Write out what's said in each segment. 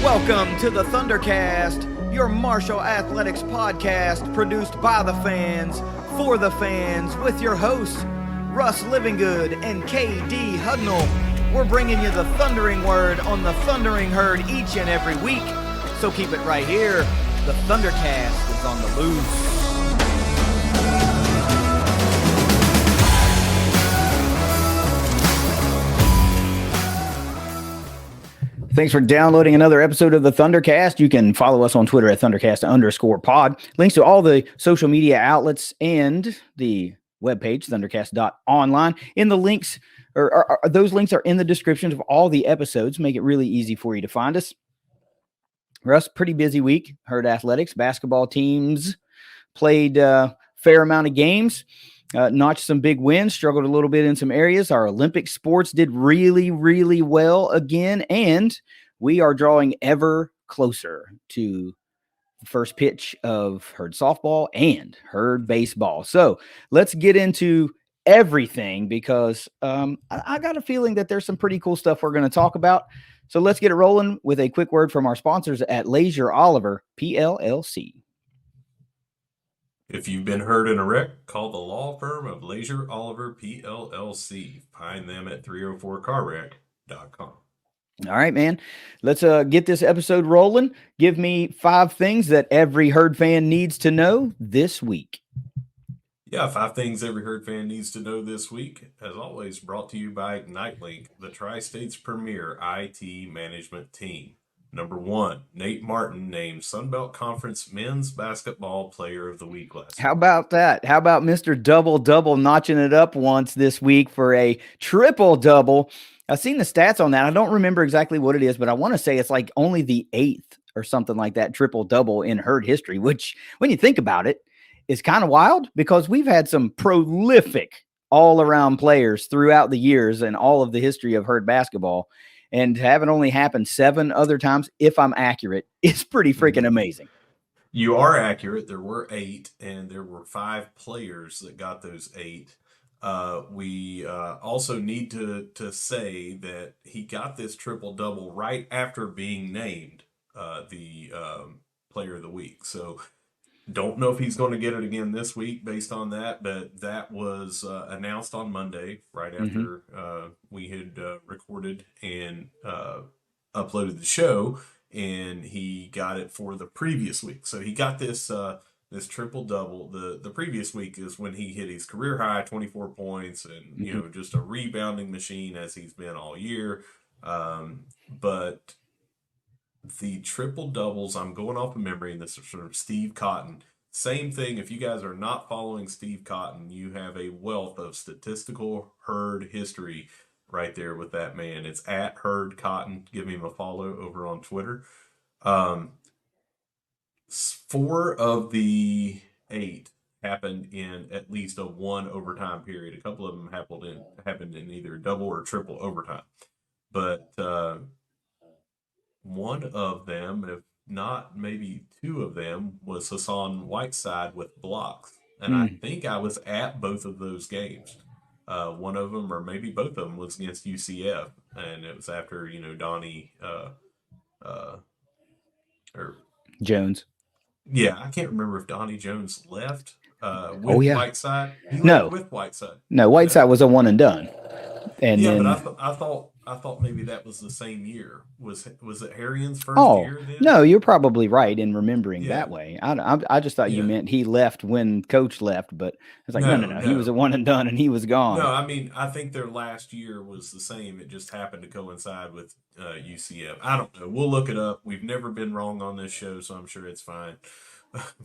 Welcome to the ThunderCast, your Marshall Athletics podcast produced by the fans, for the fans, with your hosts, Russ Livingood and KD Hudnall. We're bringing you the thundering word on the thundering herd each and every week, so keep it right here. The ThunderCast is on the loose. Thanks for downloading another episode of the ThunderCast. You can follow us on Twitter at ThunderCast_pod. Links to all the social media outlets and the webpage, thundercast.online. In the links, or those links are in the descriptions of all the episodes. Make it really easy for you to find us. Russ, pretty busy week. Herd athletics, basketball teams played a fair amount of games. Notched some big wins, struggled a little bit in some areas. Our Olympic sports did really, really well again, and we are drawing ever closer to the first pitch of herd softball and herd baseball. So let's get into everything because I got a feeling that there's some pretty cool stuff we're going to talk about. So let's get it rolling with a quick word from our sponsors at Leasure Oliver PLLC. If you've been hurt in a wreck, call the law firm of Leasure Oliver PLLC. Find them at 304carwreck.com. All right, man. Let's get this episode rolling. Give me 5 things that every herd fan needs to know this week. Yeah, 5 things every herd fan needs to know this week. As always, brought to you by IgniteLink, the Tri-State's premier IT management team. Number 1, Nate Martin named Sunbelt Conference Men's Basketball Player of the Week last week. How about that? How about Mr. Double-Double notching it up once this week for a triple-double? I've seen the stats on that. I don't remember exactly what it is, but I want to say it's like only the 8th or something like that triple-double in herd history, which when you think about it, is kind of wild because we've had some prolific all-around players throughout the years and all of the history of herd basketball. And to have it only happen 7 other times, if I'm accurate, is pretty freaking amazing. You are accurate. There were 8, and there were 5 players that got those 8. We also need to say that he got this triple-double right after being named the Player of the Week. So don't know if he's going to get it again this week based on that, but that was announced on Monday right after we had recorded and uploaded the show, and he got it for the previous week. So he got this this triple-double. The previous week is when he hit his career high, 24 points, and you know, just a rebounding machine as he's been all year. But the triple doubles, I'm going off of memory, and this is from Steve Cotton. Same thing, if you guys are not following Steve Cotton, you have a wealth of statistical herd history right there with that man. It's at Herd Cotton. Give him a follow over on Twitter. 4 of the 8 happened in at least a 1 overtime period. A couple of them happened in either double or triple overtime. But one of them, if not maybe 2 of them, was Hassan Whiteside with blocks. And I think I was at both of those games. One of them, or maybe both of them, was against UCF. And it was after, you know, Donnie or Jones. Yeah, I can't remember if Donnie Jones left with Whiteside. He No. left with Whiteside. No, Whiteside was a one and done. And yeah, then, but I thought maybe that was the same year. Was it Harrian's first year then? No, you're probably right in remembering that way. I just thought you meant he left when Coach left, but it's like, no. He was a one and done and he was gone. No, I mean, I think their last year was the same. It just happened to coincide with UCF. I don't know. We'll look it up. We've never been wrong on this show, so I'm sure it's fine.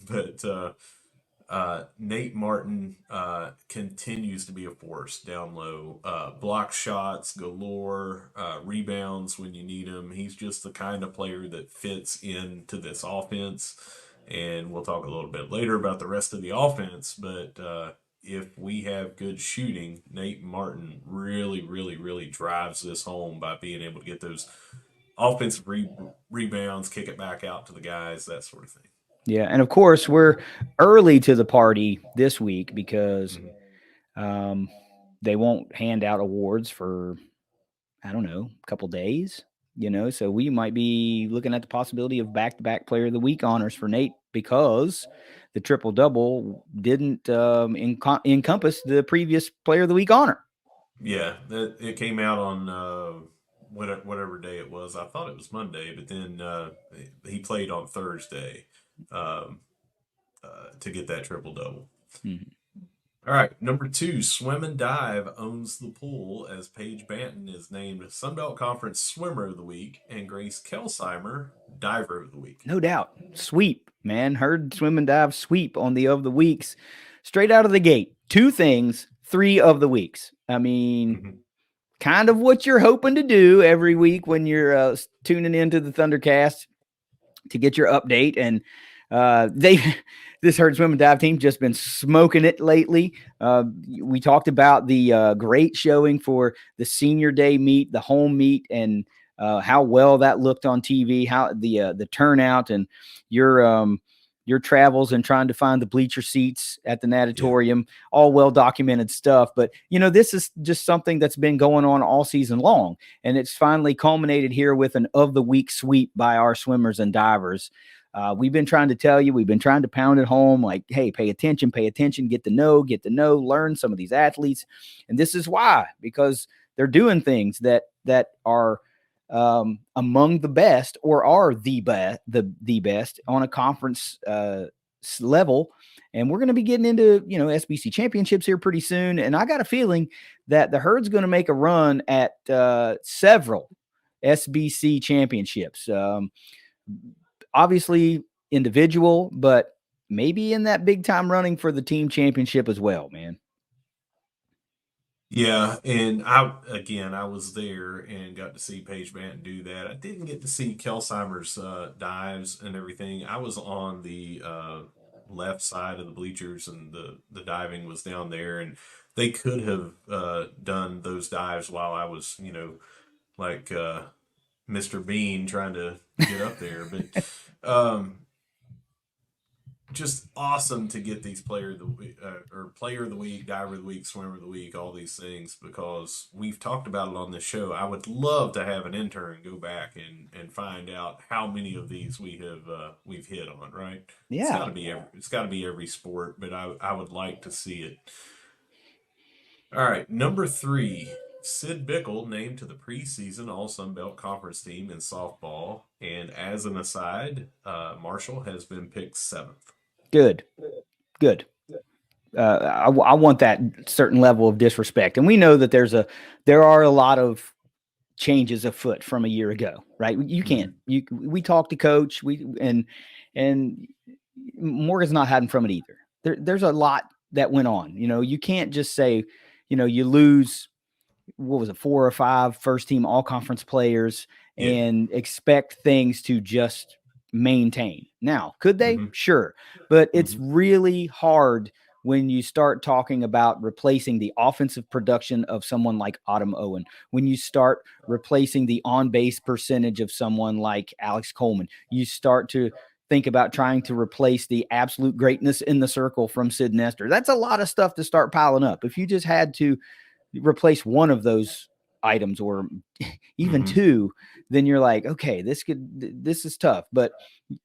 But Nate Martin continues to be a force down low. Block shots galore, rebounds when you need them. He's just the kind of player that fits into this offense. And we'll talk a little bit later about the rest of the offense. But if we have good shooting, Nate Martin really, really, really drives this home by being able to get those offensive rebounds, kick it back out to the guys, that sort of thing. Yeah, and of course, we're early to the party this week because they won't hand out awards for, I don't know, a couple days. So we might be looking at the possibility of back-to-back Player of the Week honors for Nate because the triple-double didn't encompass the previous Player of the Week honor. Yeah, it came out on whatever day it was. I thought it was Monday, but then he played on Thursday um, to get that triple double. Mm-hmm. All right, number 2, Swim and Dive owns the pool as Paige Banton is named Sunbelt Conference Swimmer of the Week and Grace Kelsheimer Diver of the Week. No doubt. Sweep, man. Heard Swim and Dive sweep on the of the weeks straight out of the gate. 2 things, 3 of the weeks. I mean, kind of what you're hoping to do every week when you're tuning into the ThunderCast to get your update. And this Herd Swim and Dive team just been smoking it lately. We talked about the great showing for the senior day meet, the home meet, and how well that looked on TV, how the turnout and your travels and trying to find the bleacher seats at the natatorium, all well documented stuff. But, this is just something that's been going on all season long. And it's finally culminated here with an of the week sweep by our swimmers and divers. We've been trying to tell you, we've been trying to pound it home like, hey, pay attention, get to know, learn some of these athletes. And this is why, because they're doing things that are among the best or are the best on a conference level. And we're going to be getting into, SBC championships here pretty soon. And I got a feeling that the Herd's going to make a run at several SBC championships. Obviously individual, but maybe in that big time running for the team championship as well, man. Yeah, and I was there and got to see Paige Banton do that. I didn't get to see Kelsheimer's dives and everything. I was on the left side of the bleachers, and the diving was down there, and they could have done those dives while I was, like Mr. Bean trying to get up there, but just awesome to get these player of the week, diver of the week, swimmer of the week, all these things, because we've talked about it on this show. I would love to have an intern go back and find out how many of these we've hit on. Right? Yeah, it's got to be every sport, but I would like to see it. All right, number 3. Sid Bickle named to the preseason All Sun Belt Conference team in softball. And as an aside, Marshall has been picked 7th. Good. I want that certain level of disrespect. And we know that there are a lot of changes afoot from a year ago, right? You can't, we talked to coach, and Morgan's not hiding from it either. There's a lot that went on. You can't just say, you lose, what was it, 4 or 5 first team all conference players and expect things to just maintain. Now, could they? Sure. But it's really hard when you start talking about replacing the offensive production of someone like Autumn Owen, when you start replacing the on-base percentage of someone like Alex Coleman, you start to think about trying to replace the absolute greatness in the circle from Sid Nestor. That's a lot of stuff to start piling up. If you just had to replace one of those items or even 2, then you're like, okay, this is tough. But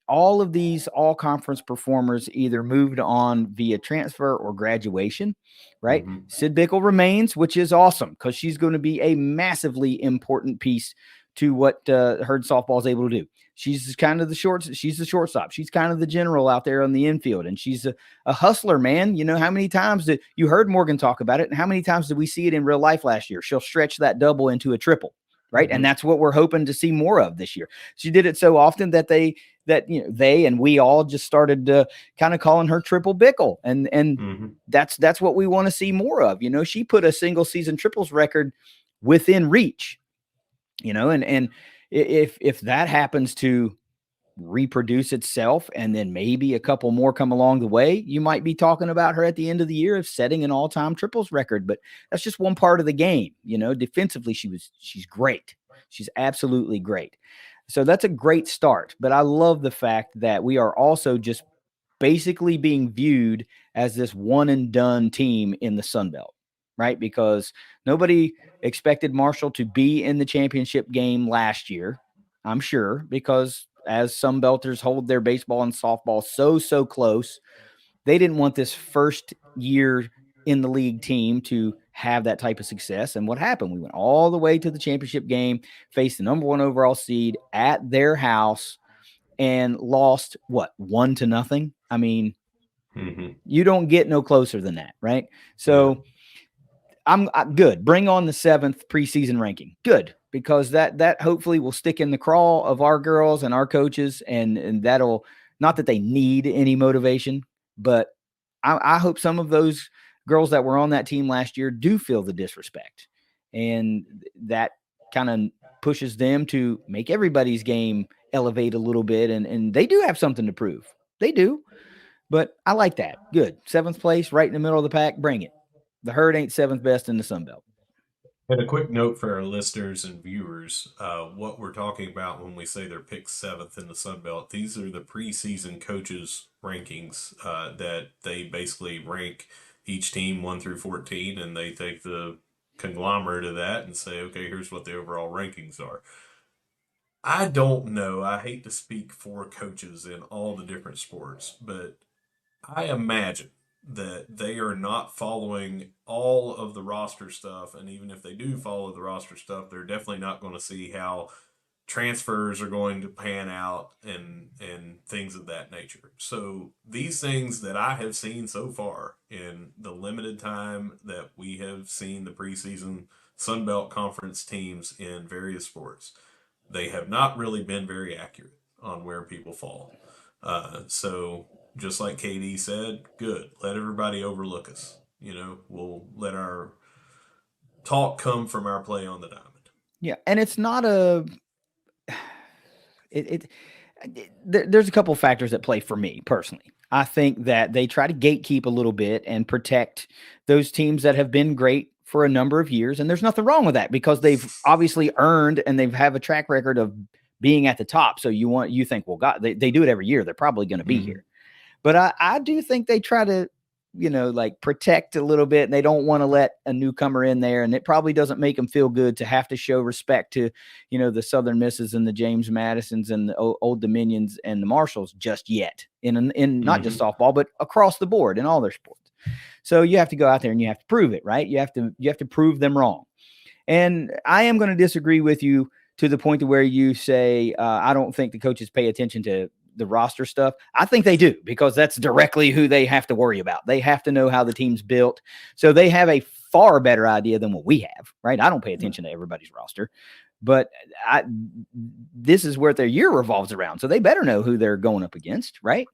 all of these all conference performers either moved on via transfer or graduation, right? Sid Bickle remains, which is awesome because she's going to be a massively important piece to what Herd softball is able to do. She's kind of she's the shortstop. She's kind of the general out there on the infield, and she's a hustler, man. How many times that you heard Morgan talk about it, and how many times did we see it in real life last year? She'll stretch that double into a triple, right? And that's what we're hoping to see more of this year. She did it so often that they and we all just started kind of calling her Triple Bickle, and that's what we want to see more of. She put a single season triples record within reach. And if that happens to reproduce itself and then maybe a couple more come along the way, you might be talking about her at the end of the year of setting an all-time triples record. But that's just one part of the game. Defensively, she's great. She's absolutely great. So that's a great start. But I love the fact that we are also just basically being viewed as this one and done team in the Sun Belt, right? Because nobody expected Marshall to be in the championship game last year. I'm sure, because as some Belters hold their baseball and softball so close, they didn't want this first year in the league team to have that type of success. And what happened? We went all the way to the championship game, faced the number 1 overall seed at their house, and lost 1-0. I mean, you don't get no closer than that, right? So I'm good. Bring on the 7th preseason ranking. Good, because that hopefully will stick in the craw of our girls and our coaches, and that'll, not that they need any motivation, but I hope some of those girls that were on that team last year do feel the disrespect, and that kind of pushes them to make everybody's game elevate a little bit, and they do have something to prove. They do. But I like that. Good. 7th place, right in the middle of the pack. Bring it. The Herd ain't 7th best in the Sun Belt. And a quick note for our listeners and viewers, what we're talking about when we say they're picked 7th in the Sun Belt, these are the preseason coaches' rankings that they basically rank each team 1 through 14, and they take the conglomerate of that and say, okay, here's what the overall rankings are. I don't know. I hate to speak for coaches in all the different sports, but I imagine that they are not following all of the roster stuff. And even if they do follow the roster stuff, they're definitely not going to see how transfers are going to pan out and things of that nature. So these things that I have seen so far in the limited time that we have seen the preseason Sun Belt Conference teams in various sports, they have not really been very accurate on where people fall. So just like KD said, good. Let everybody overlook us. We'll let our talk come from our play on the diamond. Yeah, and it's not a. There's a couple factors that play for me personally. I think that they try to gatekeep a little bit and protect those teams that have been great for a number of years, and there's nothing wrong with that because they've obviously earned and they've have a track record of being at the top. So you think, well, God, they do it every year. They're probably going to be here. But I do think they try to, like protect a little bit, and they don't want to let a newcomer in there. And it probably doesn't make them feel good to have to show respect to, the Southern Misses and the James Madisons and the Old Dominions and the Marshalls just yet in not just softball, but across the board in all their sports. So you have to go out there and you have to prove it, right? You have to prove them wrong. And I am going to disagree with you to the point to where you say, I don't think the coaches pay attention to the roster stuff. I think they do, because that's directly who they have to worry about. They have to know how the team's built. So they have a far better idea than what we have, right? I don't pay attention to everybody's roster, but this is where their year revolves around. So they better know who they're going up against, right?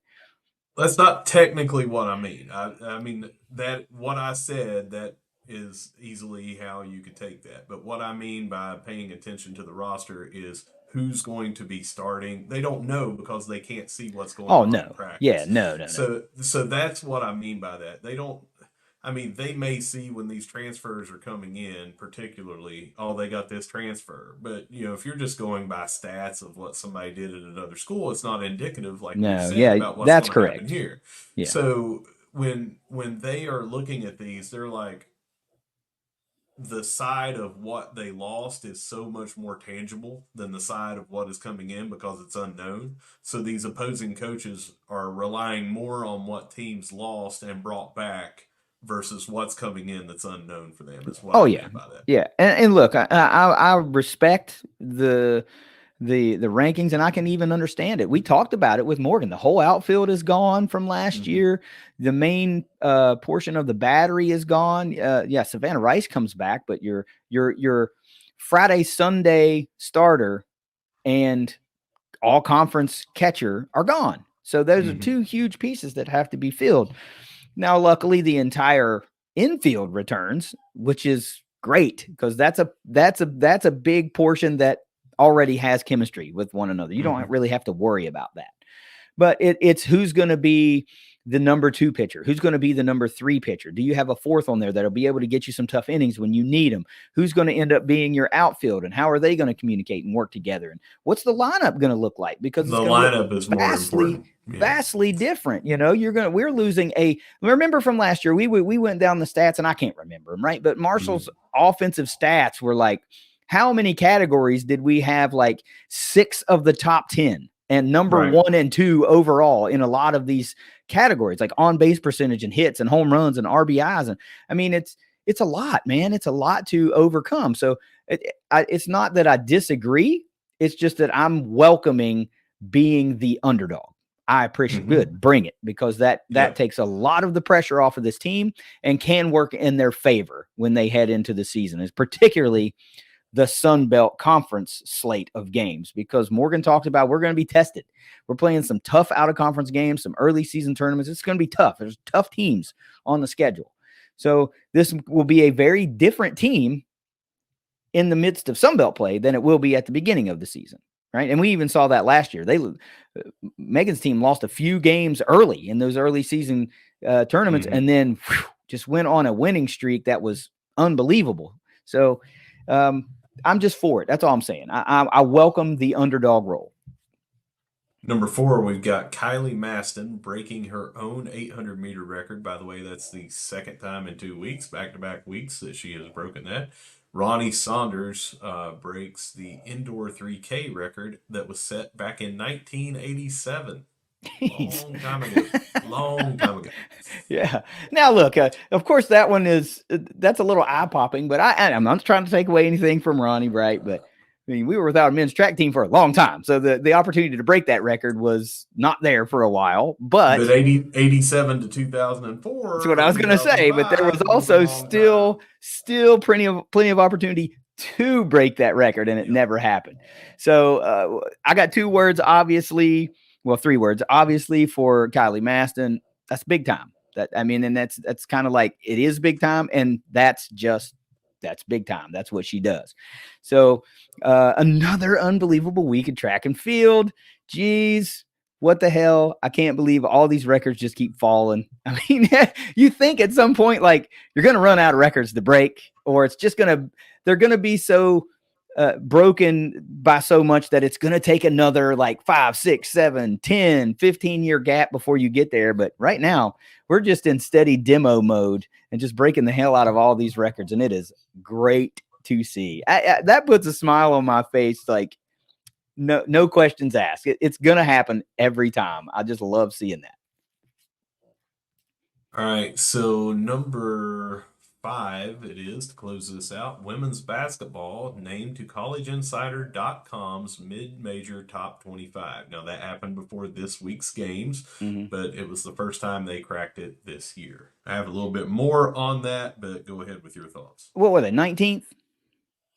That's not technically what I mean. I mean that what I said, that is easily how you could take that. But what I mean by paying attention to the roster is who's going to be starting. They don't know because they can't see what's going on in practice. Yeah, no. So that's what I mean by that. They don't. I mean, they may see when these transfers are coming in, particularly, oh, they got this transfer. But, if you're just going by stats of what somebody did at another school, it's not indicative, like you said, about what's going to happen here. Yeah. So when they are looking at these, they're like, the side of what they lost is so much more tangible than the side of what is coming in because it's unknown. So these opposing coaches are relying more on what teams lost and brought back versus what's coming in that's unknown for them. Is what I mean by that. Yeah. And look, I respect the rankings, and I can even understand it. We talked about it with Morgan. The whole outfield is gone from last year. The main portion of the battery is gone. Savannah Rice comes back, but your Friday, Sunday starter and all conference catcher are gone. So those are two huge pieces that have to be filled. Now, luckily, the entire infield returns, which is great because that's a big portion that already has chemistry with one another. You don't really have to worry about that. But it's who's going to be the number 2 pitcher, who's going to be the number 3 pitcher. Do you have a fourth on there that'll be able to get you some tough innings when you need them? Who's going to end up being your outfield, and how are they going to communicate and work together? And what's the lineup going to look like? Because the lineup is more important. Vastly different. We're losing remember from last year, we went down the stats, and I can't remember them, right? But Marshall's offensive stats were like how many categories did we have like 6 of the top 10 and number Right. 1 and 2 overall in a lot of these categories, like on base percentage and hits and home runs and RBIs? And I mean, it's a lot, man. It's a lot to overcome. So it's not that I disagree. It's just that I'm welcoming being the underdog. I appreciate good. Bring it, because that takes a lot of the pressure off of this team and can work in their favor when they head into the season, is particularly the Sun Belt Conference slate of games, because Morgan talked about we're going to be tested. We're playing some tough out of conference games, some early season tournaments. It's going to be tough. There's tough teams on the schedule. So this will be a very different team in the midst of Sun Belt play than it will be at the beginning of the season. Right. And we even saw that last year. Megan's team lost a few games early in those early season tournaments, and then just went on a winning streak that was unbelievable. So I'm just for it. That's all I'm saying. I welcome the underdog role. Number 4, we've got Kylie Maston breaking her own 800-meter record. By the way, that's the second time in 2 weeks, back-to-back weeks, that she has broken that. Ronnie Saunders breaks the indoor 3K record that was set back in 1987. Long time ago. Yeah. Now, look, of course, that one that's a little eye-popping, but I'm not trying to take away anything from Ronnie, right? But I mean, we were without a men's track team for a long time. So the opportunity to break that record was not there for a while. But 87 to 2004. That's what I was going to say. But there was also still plenty of opportunity to break that record, and it never happened. So I got 2 words, obviously. Well, 3 words, obviously, for Kylie Maston. That's big time. And that's kind of like, it is big time, and that's big time. That's what she does. So another unbelievable week in track and field. Jeez, what the hell? I can't believe all these records just keep falling. I mean, you think at some point, like, you're going to run out of records to break, or they're going to be so broken by so much that it's going to take another like 5, 6, 7, 10, 15-year gap before you get there. But right now, we're just in steady demo mode and just breaking the hell out of all these records. And it is great to see. That puts a smile on my face. Like, no questions asked. It's going to happen every time. I just love seeing that. All right. So number 5, it is, to close this out, women's basketball named to collegeinsider.com's mid-major top 25. Now, that happened before this week's games, but it was the first time they cracked it this year. I have a little bit more on that, but go ahead with your thoughts. What were they, 19th?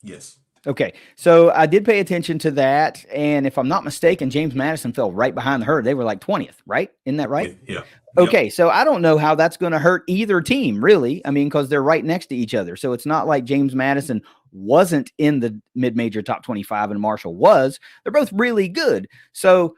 Yes. Okay, so I did pay attention to that, and if I'm not mistaken, James Madison fell right behind her. They were like 20th, right? Isn't that right? Yeah. Okay, so I don't know how that's going to hurt either team, really. I mean, because they're right next to each other. So it's not like James Madison wasn't in the mid-major top 25 and Marshall was. They're both really good. So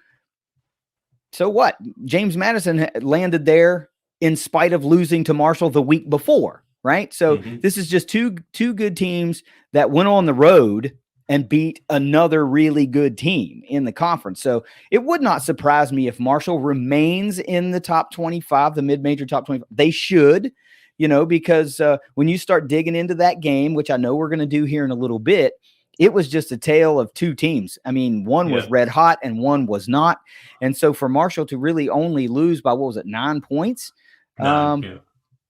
what? James Madison landed there in spite of losing to Marshall the week before, right? So this is just two good teams that went on the road and beat another really good team in the conference. So it would not surprise me if Marshall remains in the top 25, the mid-major top 25. They should, because when you start digging into that game, which I know we're going to do here in a little bit, it was just a tale of 2 teams. I mean, one was red hot and one was not. And so for Marshall to really only lose by, 9 points? 9,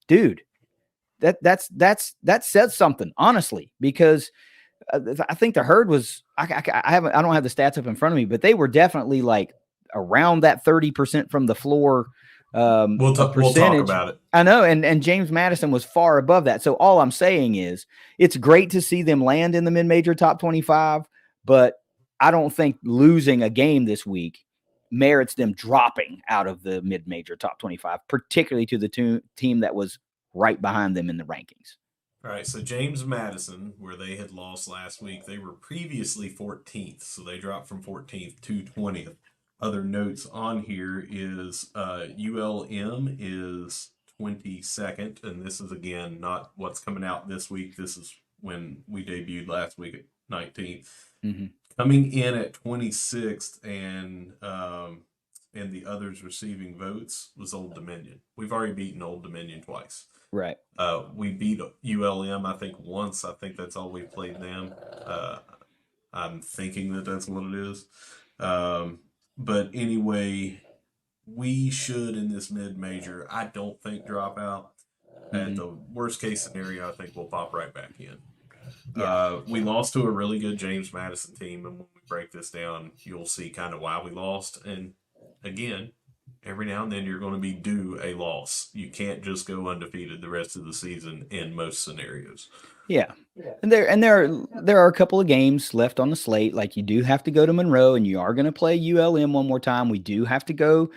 dude, that says something, honestly, because I think the herd was, I don't have the stats up in front of me, but they were definitely like around that 30% from the floor. We'll talk about it. I know. And James Madison was far above that. So all I'm saying is it's great to see them land in the mid-major top 25, but I don't think losing a game this week merits them dropping out of the mid-major top 25, particularly to the team that was right behind them in the rankings. All right, so James Madison, where they had lost last week, they were previously 14th, so they dropped from 14th to 20th. Other notes on here is ULM is 22nd, and this is, again, not what's coming out this week. This is when we debuted last week at 19th. Coming in at 26th, and and the others receiving votes was Old Dominion. We've already beaten Old Dominion twice. Right. We beat ULM, I think, once. I think that's all we've played them. I'm thinking that that's what it is. But anyway, we should, in this mid-major, I don't think drop out. At the worst case scenario, I think we'll pop right back in. Yeah. We lost to a really good James Madison team, and when we break this down, you'll see kind of why we lost. And again, every now and then you're going to be due a loss. You can't just go undefeated the rest of the season in most scenarios. Yeah. And there are a couple of games left on the slate. Like, you do have to go to Monroe, and you are going to play ULM one more time. We do have to go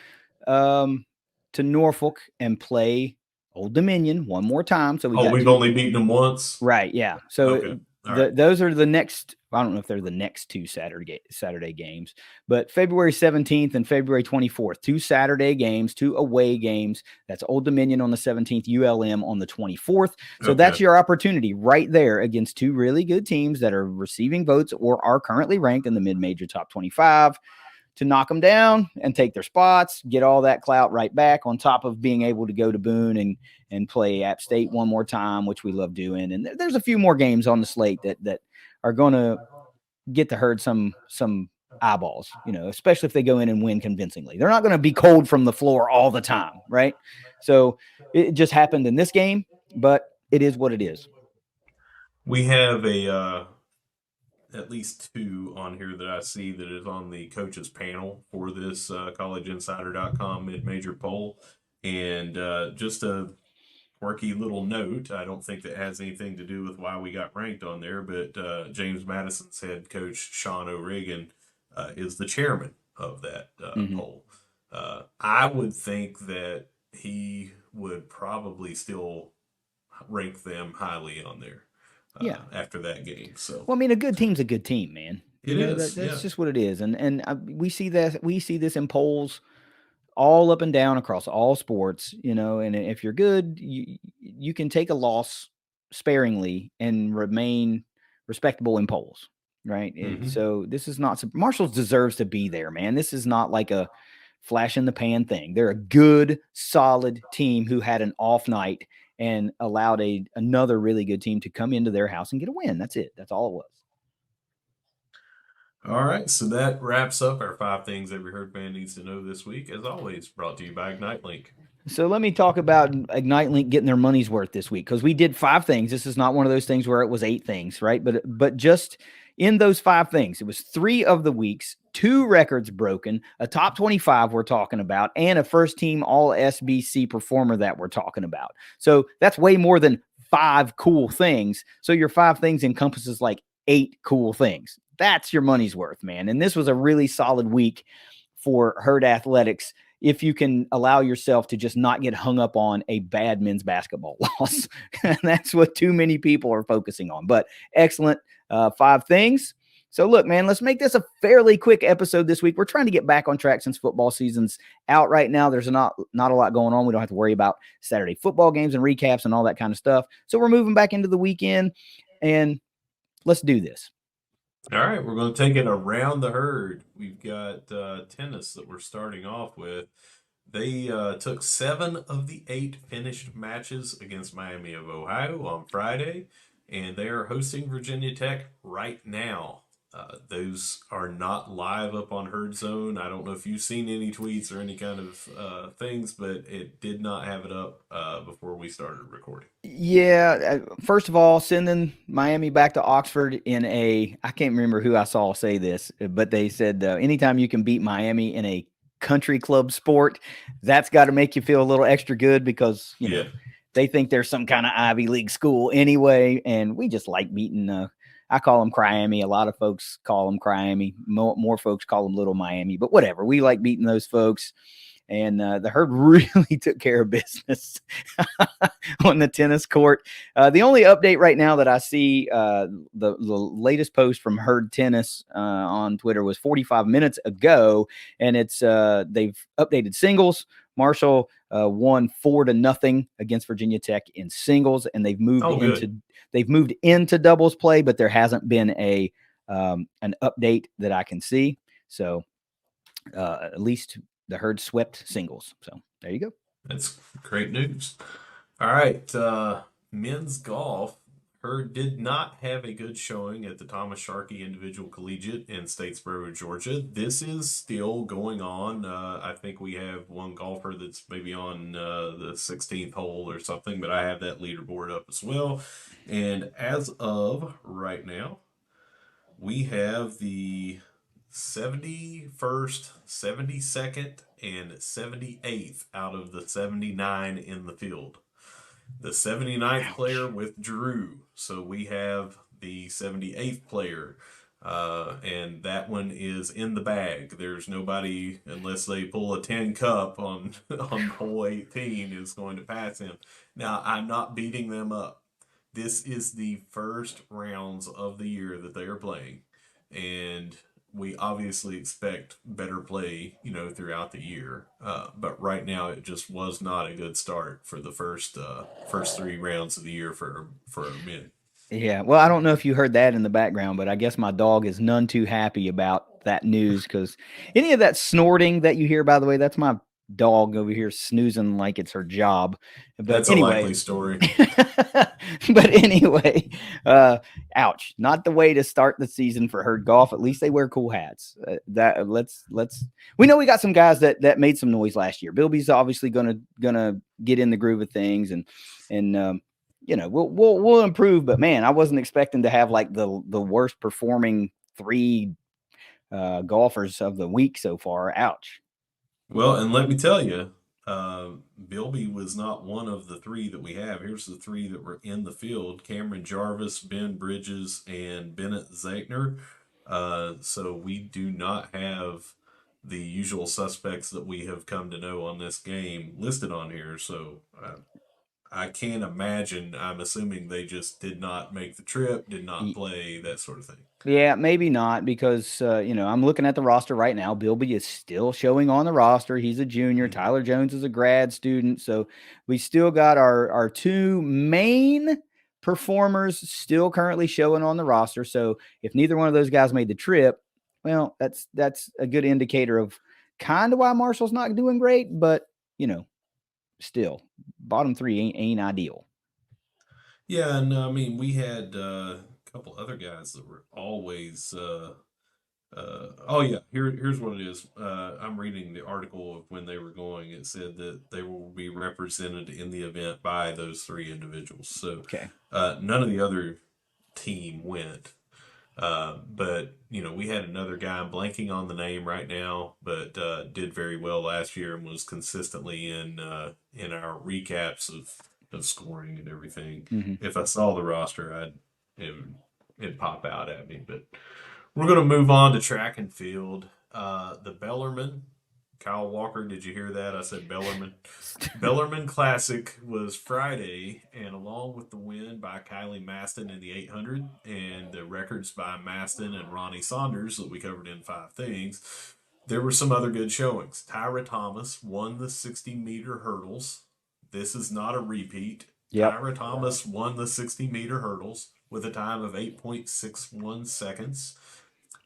to Norfolk and play Old Dominion one more time. So we've only beaten them once. Right. Yeah. So Okay. Right. those are the next, I don't know if they're the next two Saturday games, but February 17th and February 24th, 2 Saturday games, 2 away games. That's Old Dominion on the 17th, ULM on the 24th. So that's your opportunity right there against 2 really good teams that are receiving votes or are currently ranked in the mid-major top 25 to knock them down and take their spots, get all that clout right back on top of being able to go to Boone and play App State one more time, which we love doing. And there's a few more games on the slate that are going to get the Herd some eyeballs, especially if they go in and win convincingly. They're not going to be cold from the floor all the time, right? So it just happened in this game, but it is what it is. We have at least 2 on here that I see that is on the coaches panel for this collegeinsider.com mid-major poll. And just a quirky little note, I don't think that has anything to do with why we got ranked on there, but James Madison's head coach, Sean O'Regan, is the chairman of that poll. I would think that he would probably still rank them highly on there. After that game. So, well, I mean, a good team's a good team, man. That's just what it is. And we see this in polls all up and down across all sports, and if you're good, you can take a loss sparingly and remain respectable in polls, right? So this is not, Marshall deserves to be there, man. This is not like a flash in the pan thing. They're a good, solid team who had an off night and allowed another really good team to come into their house and get a win. That's it. That's all it was. All right, so that wraps up our 5 things every Herd fan needs to know this week. As always, brought to you by Ignite Link. So let me talk about Ignite Link getting their money's worth this week, because we did 5 things. This is not one of those things where it was 8 things, right? But just in those 5 things, it was 3 of the weeks, 2 records broken, a top 25 we're talking about, and a first-team All-SBC performer that we're talking about. So that's way more than 5 cool things. So your 5 things encompasses like 8 cool things. That's your money's worth, man. And this was a really solid week for Herd Athletics if you can allow yourself to just not get hung up on a bad men's basketball loss. And that's what too many people are focusing on. But excellent 5 things. So look, man, let's make this a fairly quick episode this week. We're trying to get back on track since football season's out right now. There's not a lot going on. We don't have to worry about Saturday football games and recaps and all that kind of stuff. So we're moving back into the weekend, and let's do this. All right, we're going to take it around the Herd. We've got tennis that we're starting off with. They took 7 of the 8 finished matches against Miami of Ohio on Friday, and they are hosting Virginia Tech right now. Those are not live up on Herd Zone. I don't know if you've seen any tweets or any kind of things, but it did not have it up before we started recording. Yeah. First of all, sending Miami back to Oxford I can't remember who I saw say this, but they said anytime you can beat Miami in a country club sport, that's got to make you feel a little extra good, because, they think there's some kind of Ivy League school anyway. And we just like beating I call them Cryami. A lot of folks call them Cryami. More folks call them Little Miami, but whatever. We like beating those folks. And the Herd really took care of business on the tennis court. The only update right now that I see, the latest post from Herd Tennis on Twitter was 45 minutes ago, and it's they've updated singles. Marshall won 4-0 against Virginia Tech in singles, and they've moved into doubles play, but there hasn't been an update that I can see. So at least the herd swept singles. So there you go. That's great news. All right, men's golf. Herd did not have a good showing at the Thomas Sharkey Individual Collegiate in Statesboro, Georgia. This is still going on. I think we have one golfer that's maybe on the 16th hole or something, but I have that leaderboard up as well. And as of right now, we have the 71st, 72nd, and 78th out of the 79 in the field. The 79th player Ouch. withdrew, so we have the 78th player, and that one is in the bag. There's nobody, unless they pull a 10 cup on on hole 18, is going to pass him. Now, I'm not beating them up. This is the first rounds of the year that they are playing, and we obviously expect better play, throughout the year. But right now, it just was not a good start for the first 3 rounds of the year for our men. Yeah. Well, I don't know if you heard that in the background, but I guess my dog is none too happy about that news because any of that snorting that you hear, by the way, that's my dog over here snoozing like it's her job. But That's a anyway, likely story. but anyway, ouch! Not the way to start the season for herd golf. At least they wear cool hats. That let's. We know we got some guys that made some noise last year. Bilby's obviously gonna get in the groove of things, and we'll improve. But man, I wasn't expecting to have like the worst performing three golfers of the week so far. Ouch. Well, and let me tell you, Bilby was not one of the three that we have. Here's the three that were in the field: Cameron Jarvis, Ben Bridges, and Bennett Zachner. So we do not have the usual suspects that we have come to know on this game listed on here. So I can't imagine. I'm assuming they just did not make the trip, did not play, that sort of thing. Yeah, maybe not because I'm looking at the roster right now. Bilby is still showing on the roster. He's a junior. Mhm. Tyler Jones is a grad student. So we still got our two main performers still currently showing on the roster. So if neither one of those guys made the trip, well, that's a good indicator of kind of why Marshall's not doing great, but still bottom three ain't ideal. Yeah, and I mean, we had a couple other guys that were always. Oh yeah, here's what it is. I'm reading the article of when they were going. It said that they will be represented in the event by those three individuals. So Okay. none of the other team went. But we had another guy. I'm blanking on the name right now, but did very well last year and was consistently in our recaps of scoring and everything. Mm-hmm. If I saw the roster, it'd pop out at me. But we're gonna move on to track and field. The Bellarmine. Kyle Walker, did you hear that? I said Bellarmine. Bellarmine Classic was Friday, and along with the win by Kylie Maston in the 800 and the records by Maston and Ronnie Saunders that we covered in 5 things, there were some other good showings. Tyra Thomas won the 60-meter hurdles. This is not a repeat. Yep. Tyra Thomas won the 60-meter hurdles with a time of 8.61 seconds.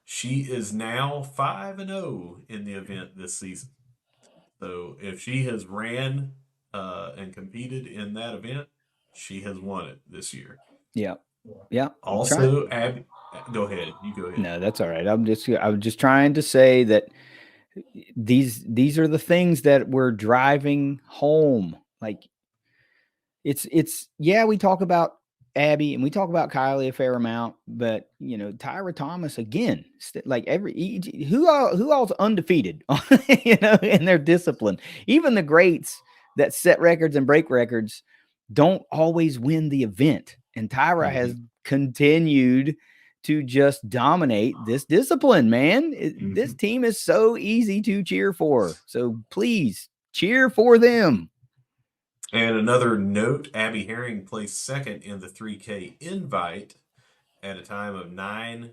She is now 5-0 in the event this season. So if she has ran and competed in that event, she has won it this year. Yep. Yep. I'm trying. Also, Abby, go ahead. You go ahead. No, that's all right. I was just trying to say that these are the things that we're driving home. Like it's yeah, we talk about Abby and we talk about Kylie a fair amount, but Tyra Thomas again, like who all's undefeated, in their discipline. Even the greats that set records and break records don't always win the event, and Tyra has continued to just dominate this discipline. Man, this team is so easy to cheer for. So please cheer for them. And another note, Abby Herring placed second in the 3K invite at a time of 9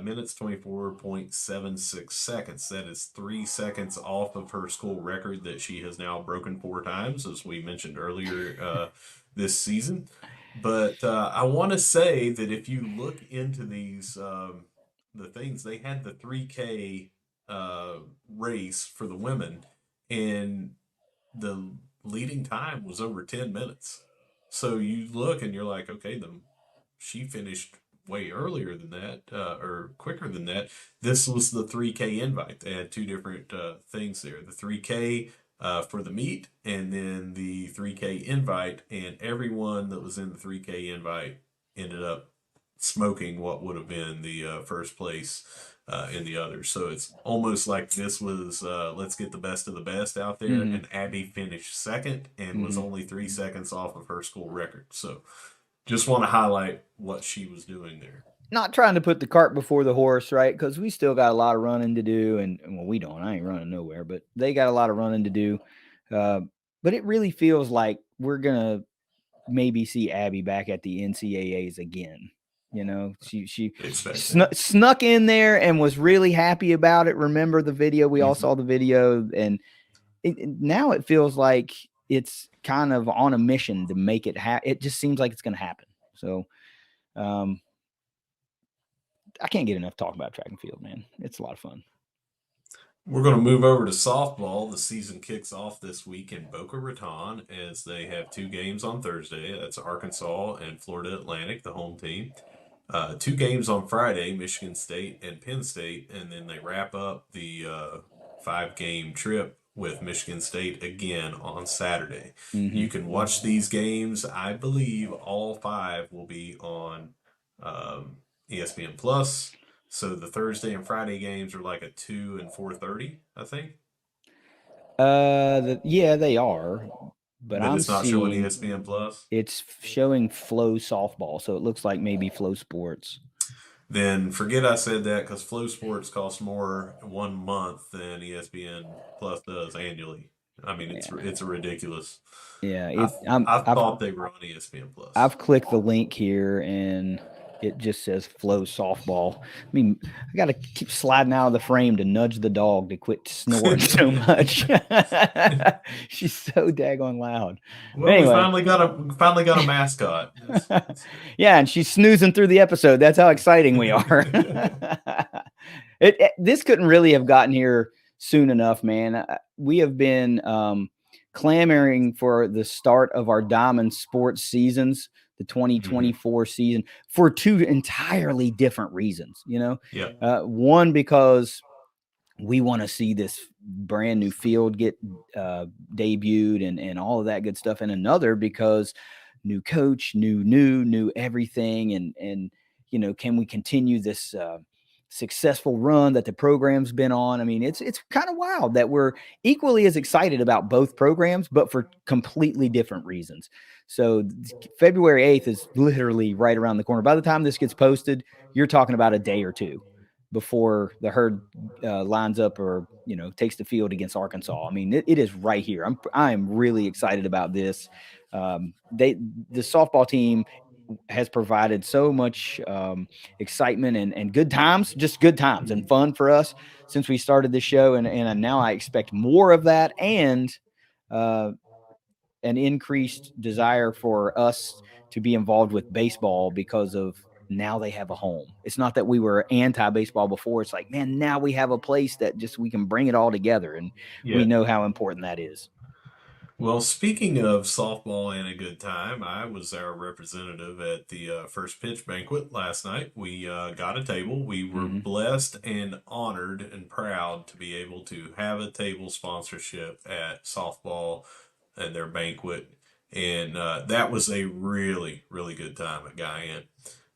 minutes, 24.76 seconds. That is 3 seconds off of her school record that she has now broken 4 times, as we mentioned earlier this season. But I want to say that if you look into these, the things, they had the 3K race for the women, and the leading time was over 10 minutes. So you look and you're like, okay, she finished way earlier than that, or quicker than that. This was the 3K invite. They had two different things there: the 3K for the meet, and then the 3K invite. And everyone that was in the 3K invite ended up smoking what would have been the first place in the others. So it's almost like this was let's get the best of the best out there. Mm-hmm. And Abby finished second and was Mm-hmm. only 3 seconds off of her school record. So just want to highlight what she was doing there. Not trying to put the cart before the horse, right? Because we still got a lot of running to do, and well, we don't. I ain't running nowhere, but they got a lot of running to do. Uh, but it really feels like we're gonna maybe see Abby back at the NCAAs again. You know, she snuck in there and was really happy about it. Remember the video? We all saw the video, and now it feels like it's kind of on a mission to make it happen. It just seems like it's going to happen. So, I can't get enough talking about track and field, man. It's a lot of fun. We're going to move over to softball. The season kicks off this week in Boca Raton as they have two games on Thursday. That's Arkansas and Florida Atlantic, the home team. Two games on Friday, Michigan State and Penn State, and then they wrap up the 5-game trip with Michigan State again on Saturday. Mm-hmm. You can watch these games. I believe all 5 will be on ESPN Plus. So the Thursday and Friday games are like at 2 and 4:30, I think. Yeah, they are. But I'm it's not showing seeing ESPN Plus. It's showing Flow Softball, so it looks like maybe Flow Sports. Then forget I said that, because Flow Sports costs more 1 month than ESPN Plus does annually. I mean, it's a ridiculous. Yeah, I thought they were on ESPN Plus. I've clicked the link here and it just says Flow Softball. I mean, I got to keep sliding out of the frame to nudge the dog to quit snoring so much. She's so daggone loud. Well, anyway. we finally got a mascot. Yeah, and she's snoozing through the episode. That's how exciting we are. This couldn't really have gotten here soon enough, man. We have been clamoring for the start of our Diamond Sports seasons, the 2024 season, for two entirely different reasons. You know, one, because we want to see this brand new field get debuted and all of that good stuff, and another because new coach, new everything, and you know, can we continue this successful run that the program's been on? I mean, it's kind of wild that we're equally as excited about both programs, but for completely different reasons. So February 8th is literally right around the corner. By the time this gets posted, you're talking about a day or two before the Herd lines up or, you know, takes the field against Arkansas. I mean, it is right here. I am really excited about this. The softball team has provided so much excitement and good times, just good times and fun for us since we started this show. And now I expect more of that, and an increased desire for us to be involved with baseball because of now they have a home. It's not that we were anti-baseball before. It's like, man, now we have a place that just we can bring it all together, and we know how important that is. Well, speaking of softball and a good time, I was our representative at the first pitch banquet last night. We got a table. We were blessed and honored and proud to be able to have a table sponsorship at softball and their banquet. And that was a really, really good time at Guyan.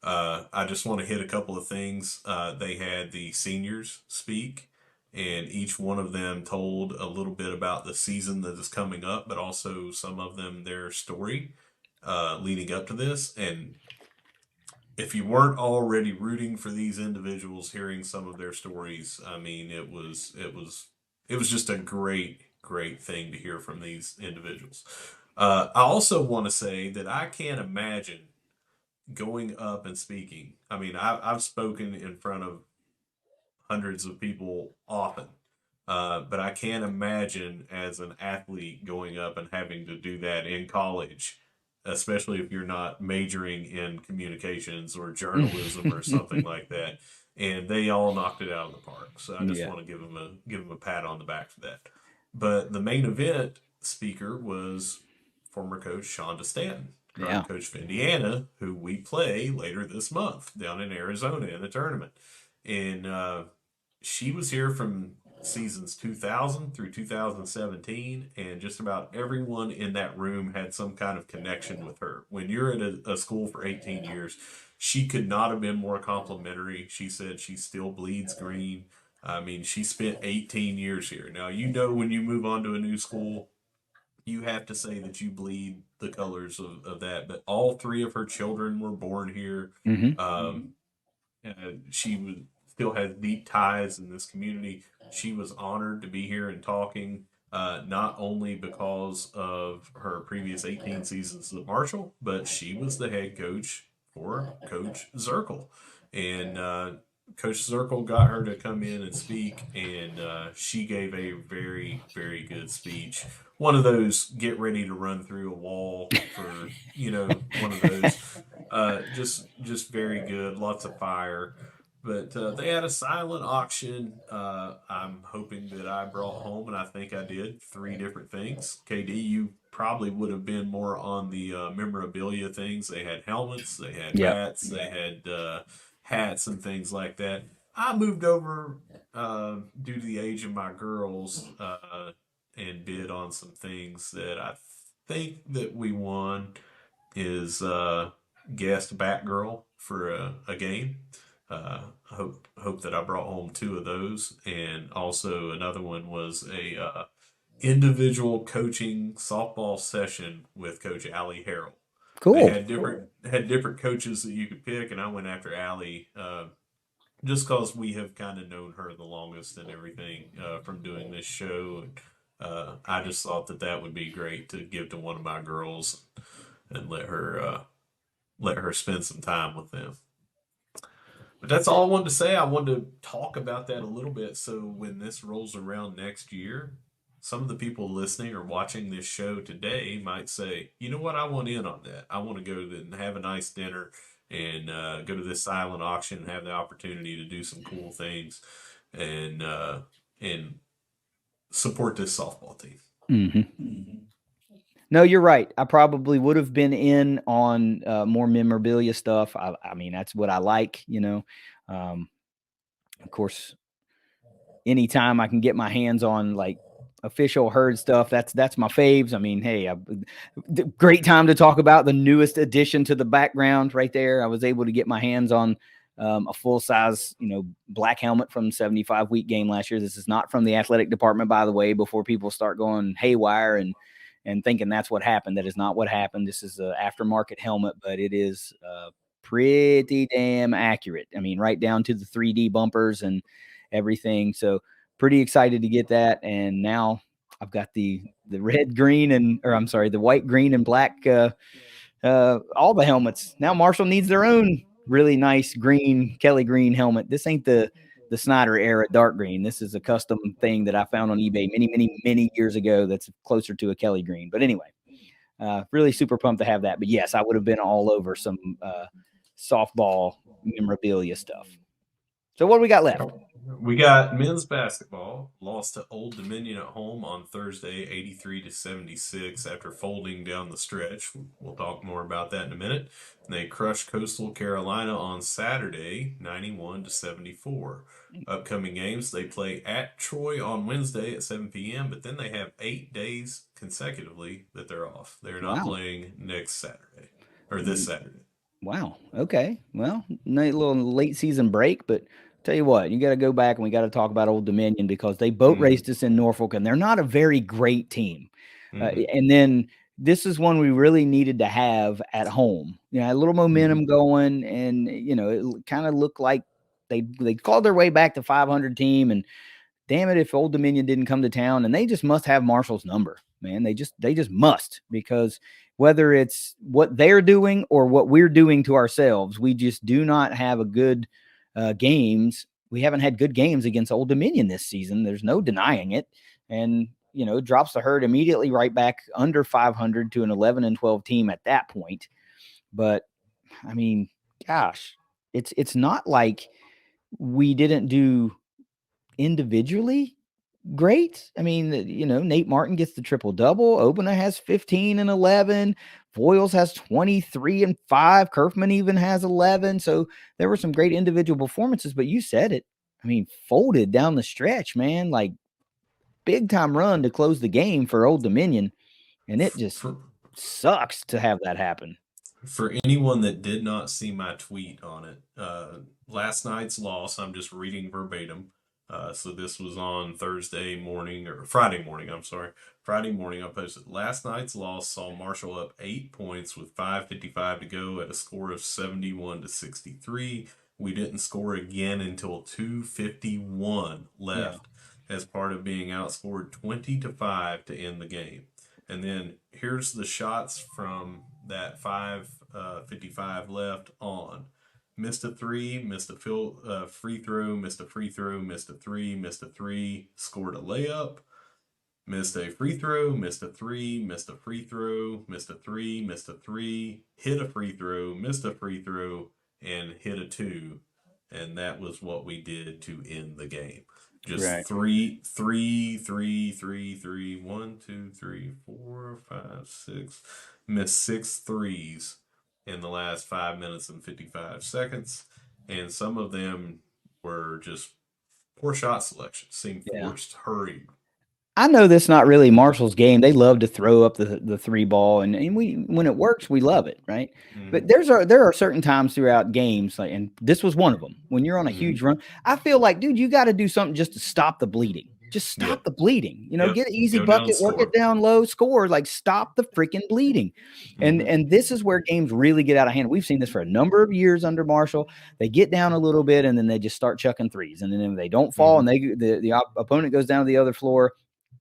I just want to hit a couple of things. They had the seniors speak, and each one of them told a little bit about the season that is coming up, but also some of them their story leading up to this. And if you weren't already rooting for these individuals, hearing some of their stories, I mean, it was just a great thing to hear from these individuals. I also want to say that I can't imagine going up and speaking. I mean, I've spoken in front of hundreds of people often, but I can't imagine as an athlete going up and having to do that in college, especially if you're not majoring in communications or journalism or something like that. and they all knocked it out of the park. So I just Yeah. want to give them a pat on the back for that. But the main event speaker was former coach Shonda Stanton, Yeah. current coach of Indiana, who we play later this month down in Arizona in the tournament. And she was here from seasons 2000 through 2017, and just about everyone in that room had some kind of connection with her. When you're at a school for 18 years, she could not have been more complimentary. She said she still bleeds green. I mean, she spent 18 years here. Now, when you move on to a new school, you have to say that you bleed the colors of that. But all three of her children were born here. Mm-hmm. She was still has deep ties in this community. She was honored to be here and talking, not only because of her previous 18 seasons at Marshall, but she was the head coach for Coach Zirkle. And Coach Zirkle got her to come in and speak, and she gave a very, very good speech. One of those get ready to run through a wall for, one of those. Just very good, lots of fire. But they had a silent auction. I'm hoping that I brought home, and I think I did, three different things. KD, you probably would have been more on the memorabilia things. They had helmets, they had Yep. bats, they had hats and things like that. I moved over due to the age of my girls and bid on some things that I think that we won is guest Batgirl for a game. Hope that I brought home two of those, and also another one was a individual coaching softball session with Coach Allie Harrell. They Cool. had different coaches that you could pick, and I went after Allie just because we have kind of known her the longest and everything from doing this show. I just thought that would be great to give to one of my girls and let her spend some time with them. But that's all I wanted to say. I wanted to talk about that a little bit so when this rolls around next year, some of the people listening or watching this show today might say, you know what, I want in on that. I want to go and have a nice dinner and go to this silent auction and have the opportunity to do some cool things and and support this softball team. Mm-hmm. No, you're right. I probably would have been in on more memorabilia stuff. I mean, that's what I like, Of course, anytime I can get my hands on like official herd stuff, that's my faves. I mean, hey, great time to talk about the newest addition to the background right there. I was able to get my hands on a full size, black helmet from the 75-week game last year. This is not from the athletic department, by the way, before people start going haywire and thinking that's what happened. That is not what happened. This is an aftermarket helmet, but it is pretty damn accurate. I mean, right down to the 3D bumpers and everything. So pretty excited to get that. And now I've got the red, green, the white, green, and black, all the helmets. Now Marshall needs their own really nice green, Kelly green helmet. This ain't the Snyder era dark green. This is a custom thing that I found on eBay many, many, many years ago that's closer to a Kelly green. But anyway, really super pumped to have that. But yes, I would have been all over some softball memorabilia stuff. So what do we got left? We got men's basketball lost to Old Dominion at home on Thursday, 83-76 after folding down the stretch. We'll talk more about that in a minute. And they crushed Coastal Carolina on Saturday, 91-74. Upcoming games, they play at Troy on Wednesday at 7 p.m., but then they have 8 days consecutively that they're off. They're not playing next Saturday or this Saturday. Wow. Okay. Well, nice little late season break, but tell you what, you got to go back and we got to talk about Old Dominion because they boat raced us in Norfolk and they're not a very great team. And then this is one we really needed to have at home. A little momentum going, and it kind of looked like they called their way back to 500 team. And damn it, if Old Dominion didn't come to town, and they just must have Marshall's number, man. They just must, because whether it's what they're doing or what we're doing to ourselves, we just do not have a good games. We haven't had good games against Old Dominion this season. There's no denying it. And, drops the herd immediately right back under 500 to an 11-12 team at that point. But I mean, gosh, it's not like we didn't do individually great. I mean, Nate Martin gets the triple double. Obina has 15 and 11. Voiles has 23 and 5. Kerfman even has 11. So there were some great individual performances, but you said it. I mean, folded down the stretch, man. Like big time run to close the game for Old Dominion. And it just For, sucks to have that happen. for anyone that did not see my tweet on it, last night's loss, I'm just reading verbatim. So this was on Thursday morning or Friday morning. I'm sorry. Friday morning, I posted last night's loss saw Marshall up 8 points with 5:55 to go at a score of 71-63. We didn't score again until 2:51 left as part of being outscored 20-5 to end the game. And then here's the shots from that 5:55 left on. Missed a three, missed a free throw, missed a free throw, missed a three, missed a three, scored a layup, missed a free throw, missed a three, missed a free throw, missed a three, missed a three, hit a free throw, missed a free throw, and hit a two. And that was what we did to end the game. Just Right. three, 1, 2, 3, 4, 5, 6. Missed 6 threes in the last 5 minutes and 55 seconds. And some of them were just poor shot selection, seemed forced, hurried. I know that's not really Marshall's game. They love to throw up the three ball, and we when it works, we love it, right? But there are certain times throughout games, like, and this was one of them. When you're on a huge run, I feel like, dude, you got to do something just to stop the bleeding. Just stop the bleeding. Get an easy bucket, work it down low, score. Like, stop the freaking bleeding. And this is where games really get out of hand. We've seen this for a number of years under Marshall. They get down a little bit, and then they just start chucking threes, and then if they don't fall, and the opponent goes down to the other floor,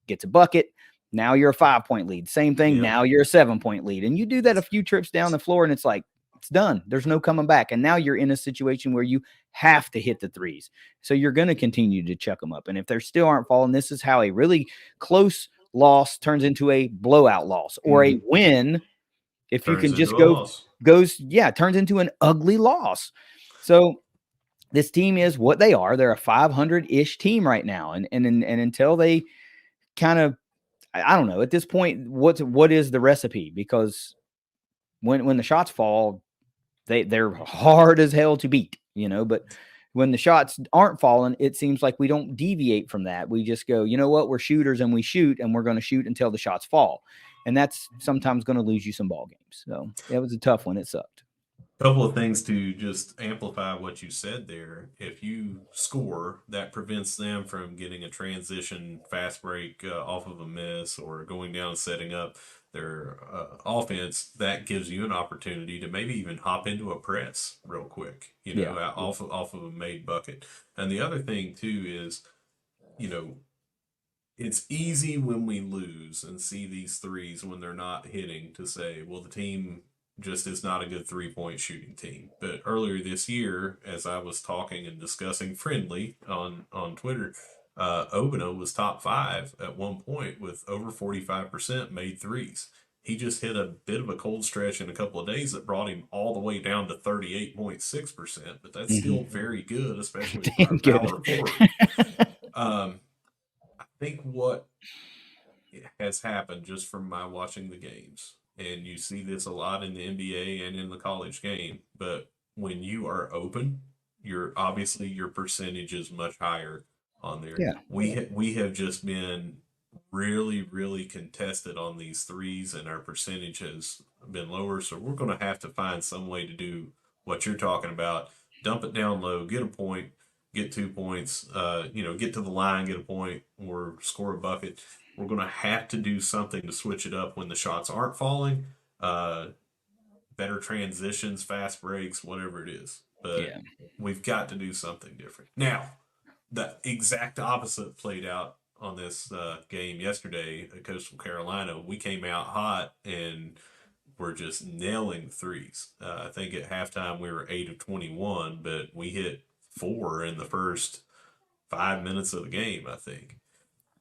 gets a bucket. Now you're a 5-point lead. Same thing. Yep. Now you're a 7-point lead. And you do that a few trips down the floor, and it's like, it's done. There's no coming back. And now you're in a situation where you have to hit the threes. So you're going to continue to chuck them up. And if they still aren't falling, this is how a really close loss turns into a blowout loss, or a win. If you can just turns into an ugly loss. So this team is what they are. They're a 500-ish team right now. And until they kind of, I don't know at this point, what is the recipe? Because when the shots fall, they're hard as hell to beat, but when the shots aren't falling, it seems like we don't deviate from that. We just go, you know what, we're shooters and we shoot, and we're going to shoot until the shots fall. And that's sometimes going to lose you some ball games. So it was a tough one. It sucked. Couple of things to just amplify what you said there. If you score, that prevents them from getting a transition fast break off of a miss or going down and setting up their offense. That gives you an opportunity to maybe even hop into a press real quick, off of a made bucket. And the other thing too is, it's easy when we lose and see these threes when they're not hitting to say, well, the team just is not a good 3-point shooting team. But earlier this year, as I was talking and discussing friendly on Twitter, Obina was top 5 at one point with over 45% made threes. He just hit a bit of a cold stretch in a couple of days that brought him all the way down to 38.6%, but that's still very good, especially for a power forward. I think what has happened just from my watching the games, and you see this a lot in the NBA and in the college game, but when you are open, your percentage is much higher on there. Yeah. We have just been really, really contested on these threes, and our percentage has been lower. So we're going to have to find some way to do what you're talking about: dump it down low, get a point, get 2 points, get to the line, get a point, or score a bucket. We're going to have to do something to switch it up when the shots aren't falling. Better transitions, fast breaks, whatever it is. But we've got to do something different. Now, the exact opposite played out on this game yesterday at Coastal Carolina. We came out hot and were just nailing threes. I think at halftime we were 8 of 21, but we hit 4 in the first 5 minutes of the game, I think.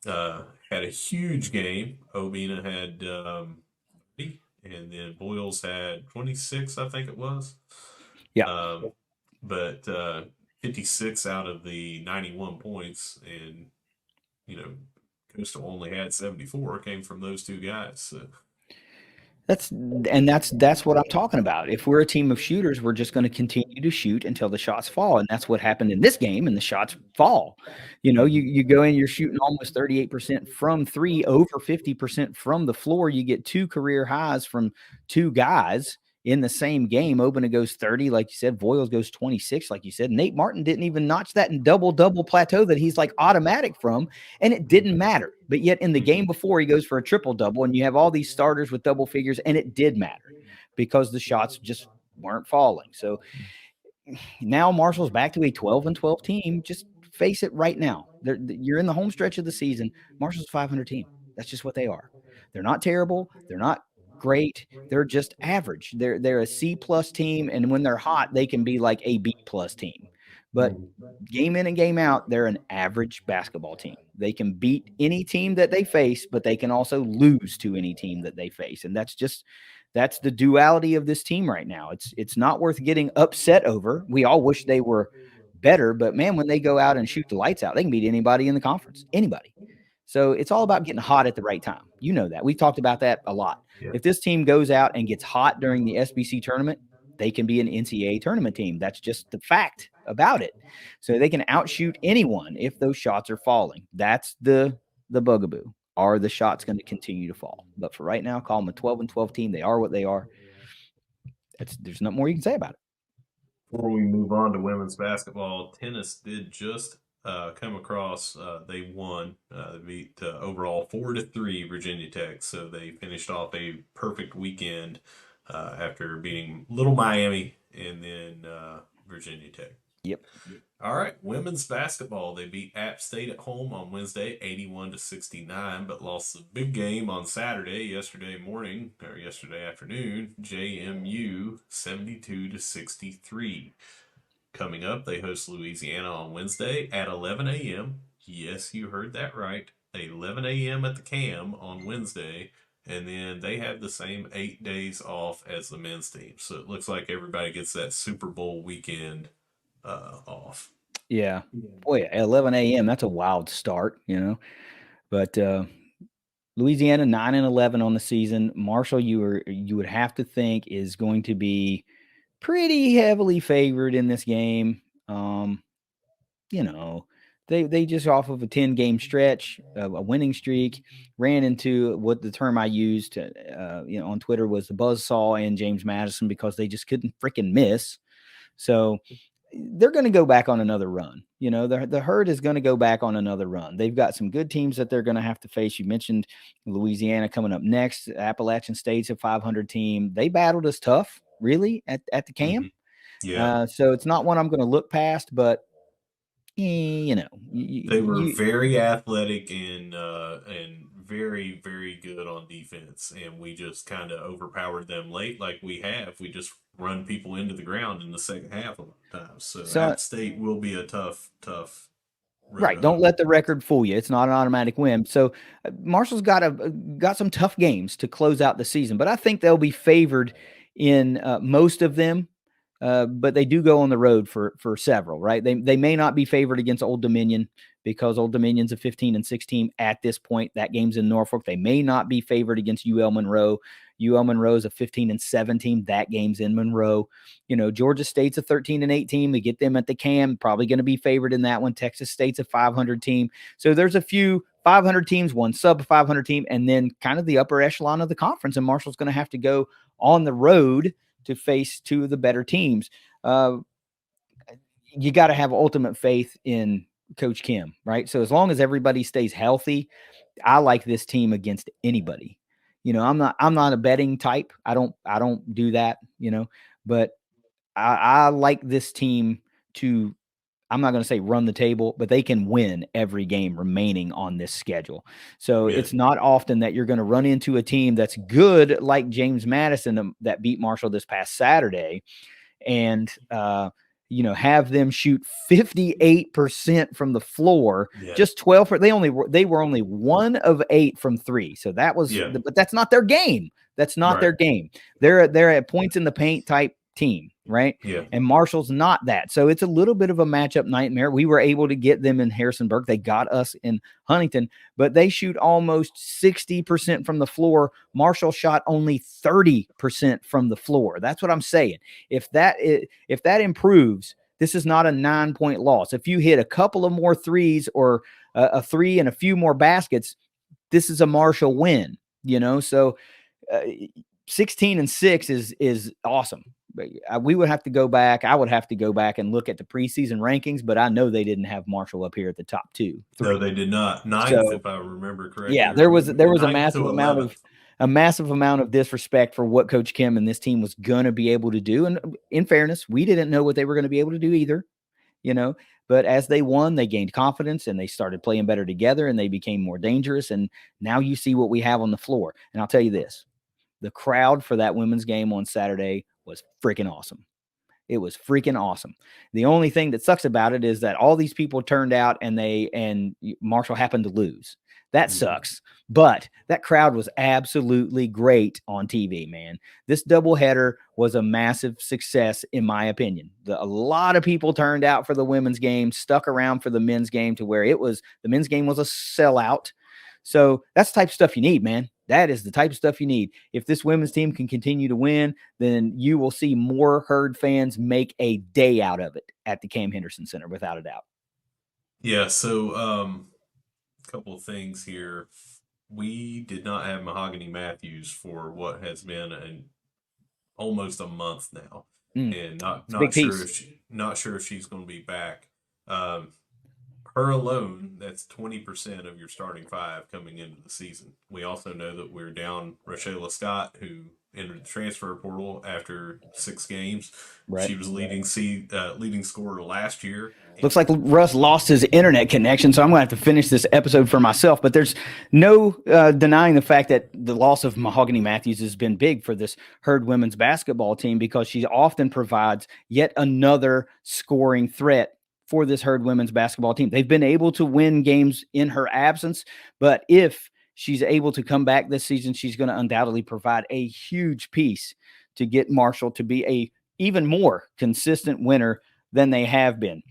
Had a huge game. Obina had 30, and then Boyles had 26, I think it was. Yeah. But 56 out of the 91 points, and Coastal only had 74 came from those two guys. So. That's what I'm talking about. If we're a team of shooters, we're just going to continue to shoot until the shots fall, and that's what happened in this game. And the shots fall. You go in, you're shooting almost 38% from three, over 50% from the floor. You get 2 career highs from 2 guys in the same game. Obina goes 30, like you said. Voiles goes 26, like you said. Nate Martin didn't even notch that in double plateau that he's like automatic from, and it didn't matter. But yet in the game before, he goes for a triple double, and you have all these starters with double figures, and it did matter because the shots just weren't falling. So now Marshall's back to a 12-12 team. Just face it right now. You're in the home stretch of the season. Marshall's a 500 team. That's just what they are. They're not terrible. They're not great. They're just average. They're a C+ team, and when they're hot, they can be like a B+ team. But game in and game out, they're an average basketball team. They can beat any team that they face, but they can also lose to any team that they face. And that's the duality of this team right now. It's not worth getting upset over. We all wish they were better, but man, when they go out and shoot the lights out, they can beat anybody in the conference. Anybody. So it's all about getting hot at the right time. You know that. We've talked about that a lot. Yeah. If this team goes out and gets hot during the SBC tournament, they can be an NCAA tournament team. That's just the fact about it. So they can outshoot anyone if those shots are falling. That's the bugaboo. Are the shots going to continue to fall? But for right now, call them a 12-12 team. They are what they are. There's nothing more you can say about it. Before we move on to women's basketball, tennis did just come across. They won. They beat overall 4-3 Virginia Tech. So they finished off a perfect weekend after beating Little Miami and then Virginia Tech. Yep. All right, women's basketball. They beat App State at home on Wednesday, 81-69, but lost the big game on Saturday, yesterday afternoon, JMU 72-63. Coming up, they host Louisiana on Wednesday at 11 a.m. Yes, you heard that right. 11 a.m. at the CAM on Wednesday. And then they have the same 8 days off as the men's team. So it looks like everybody gets that Super Bowl weekend off. Yeah. Boy, 11 a.m. That's a wild start, But Louisiana 9-11 on the season. Marshall, you would have to think is going to be pretty heavily favored in this game. They just off of a 10-game stretch, a winning streak, ran into what the term I used, on Twitter was the buzzsaw and James Madison because they just couldn't freaking miss. So they're going to go back on another run. The herd is going to go back on another run. They've got some good teams that they're going to have to face. You mentioned Louisiana coming up next. Appalachian State's a 500 team. They battled us tough, really, at the camp. Mm-hmm. Yeah. So it's not one I'm going to look past, but they were very athletic and very, very good on defense, and we just kind of overpowered them late, like we have. We just run people into the ground in the second half of the time. So App State will be a tough. Right. Don't let the record fool you. It's not an automatic win. So Marshall's got some tough games to close out the season, but I think they'll be favored in most of them. But they do go on the road for several, right? They may not be favored against Old Dominion because Old Dominion's a 15-6 team at this point. That game's in Norfolk. They may not be favored against UL Monroe. UL Monroe is a 15-7 team. That game's in Monroe. Georgia State's a 13-8 team. They get them at the CAM, probably going to be favored in that one. Texas State's a 500 team. So there's a few 500 teams, one sub 500 team, and then kind of the upper echelon of the conference. And Marshall's going to have to go on the road to face two of the better teams. You got to have ultimate faith in Coach Kim, right? So as long as everybody stays healthy, I like this team against anybody. I'm not a betting type. I don't do that, but I like this team to, I'm not going to say run the table, but they can win every game remaining on this schedule. So It's not often that you're going to run into a team that's good like James Madison that beat Marshall this past Saturday and, have them shoot 58% from the floor, just 12. They were only 1 of 8 from 3. So that was, but that's not their game. That's not their game. They're at points in the paint type team, right? Yeah. And Marshall's not that. So it's a little bit of a matchup nightmare. We were able to get them in Harrisonburg. They got us in Huntington, but they shoot almost 60% from the floor. Marshall shot only 30% from the floor. That's what I'm saying. If that improves, this is not a 9-point loss. If you hit a couple of more threes or a three and a few more baskets, this is a Marshall win, So 16-6 is awesome. We would have to go back. I would have to go back and look at the preseason rankings, but I know they didn't have Marshall up here at the top 2. No, they did not. Ninth, if I remember correctly. Yeah, there was a massive amount of disrespect for what Coach Kim and this team was going to be able to do. And in fairness, we didn't know what they were going to be able to do either, But as they won, they gained confidence and they started playing better together and they became more dangerous. And now you see what we have on the floor. And I'll tell you this. The crowd for that women's game on Saturday was freaking awesome. It was freaking awesome. The only thing that sucks about it is that all these people turned out and Marshall happened to lose. That sucks. But that crowd was absolutely great on TV, man. This doubleheader was a massive success, in my opinion. A lot of people turned out for the women's game, stuck around for the men's game to where the men's game was a sellout. So that's the type of stuff you need, man. That is the type of stuff you need. If this women's team can continue to win, then you will see more Herd fans make a day out of it at the Cam Henderson Center, without a doubt. Yeah, so a couple of things here. We did not have Mahogany Matthews for what has been almost a month now, and not sure if she's going to be back. Her alone, that's 20% of your starting 5 coming into the season. We also know that we're down Rochella Scott, who entered the transfer portal after 6 games. Right. She was leading scorer last year. Looks like Russ lost his internet connection, so I'm going to have to finish this episode for myself. But there's no denying the fact that the loss of Mahogany Matthews has been big for this Herd women's basketball team, because she often provides yet another scoring threat for this Herd women's basketball team. They've been able to win games in her absence, but if she's able to come back this season, she's going to undoubtedly provide a huge piece to get Marshall to be a even more consistent winner than they have been.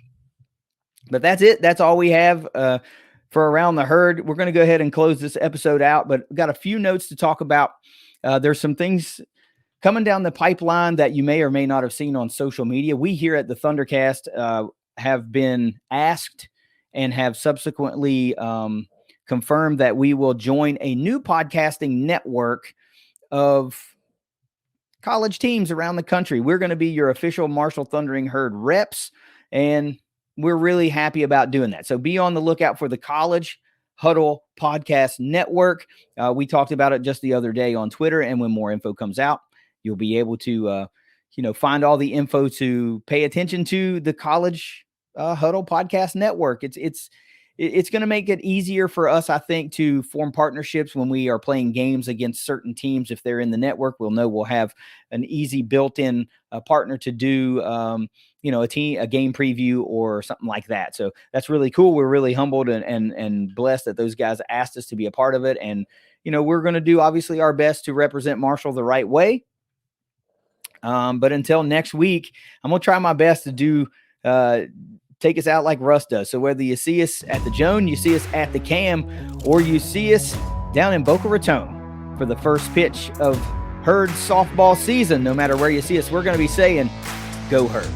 But that's it. That's all we have for Around the Herd. We're going to go ahead and close this episode out, but we've got a few notes to talk about. There's some things coming down the pipeline that you may or may not have seen on social media. We here at the ThunderCast have been asked and have subsequently confirmed that we will join a new podcasting network of college teams around the country. We're going to be your official Marshall Thundering Herd reps, and we're really happy about doing that. So be on the lookout for the College Huddle Podcast Network. We talked about it just the other day on Twitter, and when more info comes out, you'll be able to find all the info to pay attention to the College Huddle Podcast Network. It's going to make it easier for us, I think, to form partnerships when we are playing games against certain teams. If they're in the network, we'll know we'll have an easy built-in partner to do, a game preview or something like that. So that's really cool. We're really humbled and blessed that those guys asked us to be a part of it. And, we're going to do obviously our best to represent Marshall the right way. But until next week, I'm going to try my best to do, take us out like Russ does. So whether you see us at the Joan, you see us at the Cam, or you see us down in Boca Raton for the first pitch of Herd softball season, no matter where you see us, we're going to be saying, go Herd.